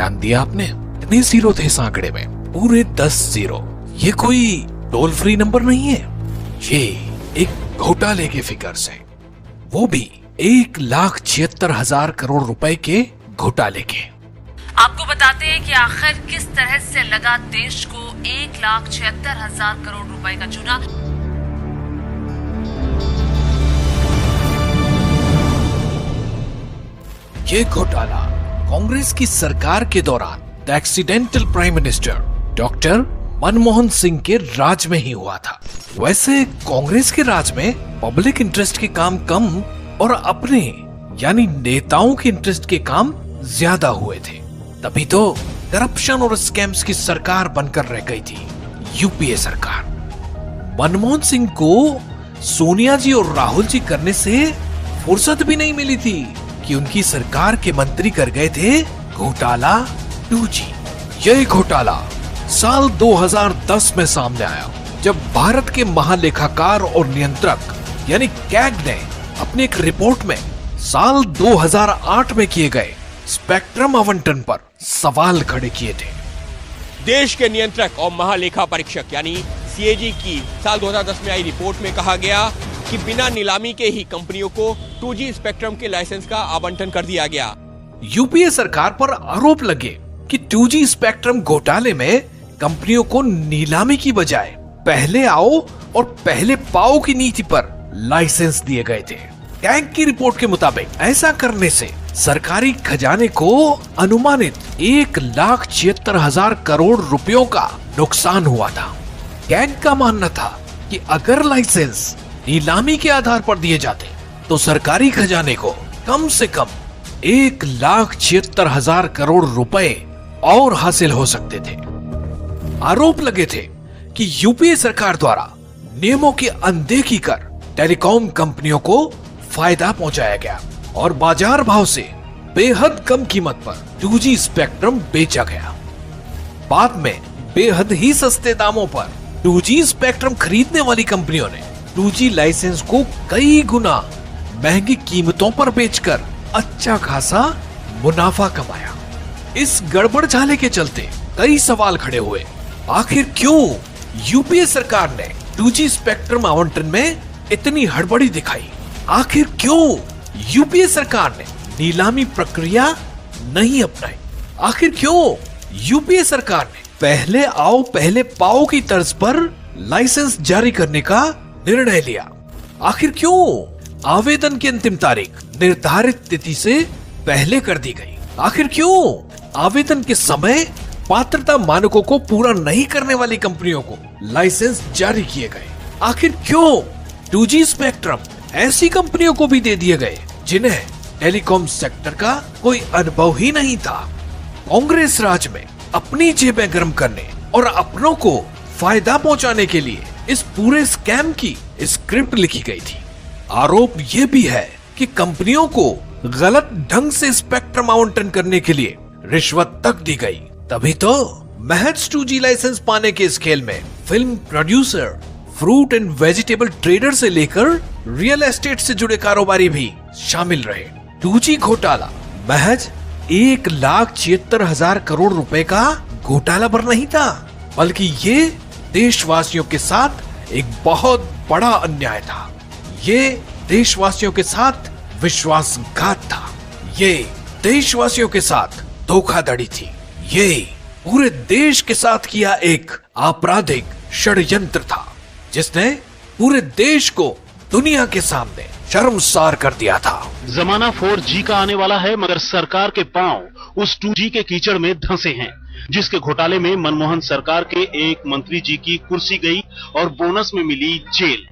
ध्यान दिया आपने? इतने जीरो थे इस आंकड़े में, पूरे 10 जीरो। ये कोई टोल फ्री नंबर नहीं है, ये एक घोटाले के फिगर्स हैं, वो भी 1,76,000 करोड़ रुपए के घोटाले के। आपको बताते हैं कि आखिर किस तरह से लगा देश को 1,76,000 करोड़ रुपए का चूना। ये घोटाला कांग्रेस की सरकार के दौरान the accidental prime minister doctor Manmohan Singh के राज में ही हुआ था। वैसे कांग्रेस के राज में पब्लिक इंटरेस्ट के काम कम और अपने यानी नेताओं के इंटरेस्ट के काम ज्यादा हुए थे, तभी तो करप्शन और स्कैम्स की सरकार बनकर रह गई थी यूपीए सरकार। मनमोहन सिंह को सोनिया जी और राहुल जी करने से फुर्सत भी नहीं मिली थी कि उनकी सरकार के मंत्री कर गए थे घोटाला 2G। यही घोटाला साल 2010 में सामने आया, जब भारत के महालेखाकार और नियंत्रक यानी कैग ने अपनी एक रिपोर्ट में साल 2008 में किए गए स्पेक्ट्रम आवंटन पर सवाल खड़े किए थे। देश के नियंत्रक और महालेखा परीक्षक यानी CAG की साल 2010 में आई रिपोर्ट में कहा गया कि बिना नीलामी के ही कंपनियों को 2G स्पेक्ट्रम के लाइसेंस का आवंटन कर दिया गया। यूपीए सरकार पर आरोप लगे कि 2G स्पेक्ट्रम घोटाले में कंपनियों को नीलामी की बजाय पहले आओ और पहले पाओ की नीति पर लाइसेंस दिए गए थे। कैग की रिपोर्ट के मुताबिक ऐसा करने से सरकारी खजाने को अनुमानित 1,76,000 करोड़ रुपयों का नुकसान हुआ था। कैग का मानना था कि अगर लाइसेंस नीलामी के आधार पर दिए जाते तो सरकारी खजाने को कम से कम 1,76,000 करोड़ रुपए और हासिल हो सकते थे। आरोप लगे थे कि यूपीए सरकार द्वारा नियमों की अनदेखी कर टेलीकॉम कंपनियों को फायदा पहुंचाया गया और बाजार भाव से बेहद कम कीमत पर 2G स्पेक्ट्रम बेचा गया। बाद में बेहद ही सस्ते दामों पर 2G स्पेक्ट्रम खरीदने वाली कंपनियों ने 2G लाइसेंस को कई गुना महंगी कीमतों पर बेचकर अच्छा खासा मुनाफा कमाया। इस गड़बड़ झाले के चलते कई सवाल खड़े हुए। आखिर क्यों यूपीए सरकार ने 2G स्पेक्ट्रम आवंटन में इतनी हड़बड़ी दिखाई? आखिर क्यों यूपीए सरकार ने नीलामी प्रक्रिया नहीं अपनाई? आखिर क्यों यूपीए सरकार ने पहले आओ पहले पाओ की तर्ज पर लाइसेंस जारी करने का निर्णय लिया? आखिर क्यों आवेदन की अंतिम तारीख निर्धारित तिथि से पहले कर दी गई? आखिर क्यों आवेदन के समय पात्रता मानकों को पूरा नहीं करने वाली कंपनियों को लाइसेंस जारी किए गए? आखिर क्यों 2G स्पेक्ट्रम ऐसी कंपनियों को भी दे दिए गए जिन्हें टेलीकॉम सेक्टर का कोई अनुभव ही नहीं था? कांग्रेस राज में अपनी जेबें गर्म करने और अपनों को फायदा पहुंचाने के लिए इस पूरे स्कैम की स्क्रिप्ट लिखी गई थी। आरोप यह भी है कि कंपनियों को गलत ढंग से स्पेक्ट्रम आवंटन करने के लिए रिश्वत तक दी गई। तभी तो महज 2G लाइसेंस पाने के इस खेल में film producer, fruit and vegetable trader से लेकर रियल एस्टेट से जुड़े कारोबारी भी शामिल रहे। 2G घोटाला महज 1,76,000 करोड़ रुपए का घोटाला पर नहीं था, बल्कि ये देशवासियों के साथ एक बहुत बड़ा अन्याय था। ये देशवासियों के साथ विश्वासघात था। ये देशवासियों के साथ धोखाधड़ी थी। ये पूरे देश के साथ किया एक आपराधिक षड्यंत्र था, जिसने पूरे देश को दुनिया के सामने शर्मसार कर दिया था। जमाना 4G का आने वाला है, मगर सरकार के पांव उस 2G के कीचड़ में धंसे हैं, जिसके घोटाले में मनमोहन सरकार के एक मंत्री जी की कुर्सी गई और बोनस में मिली जेल।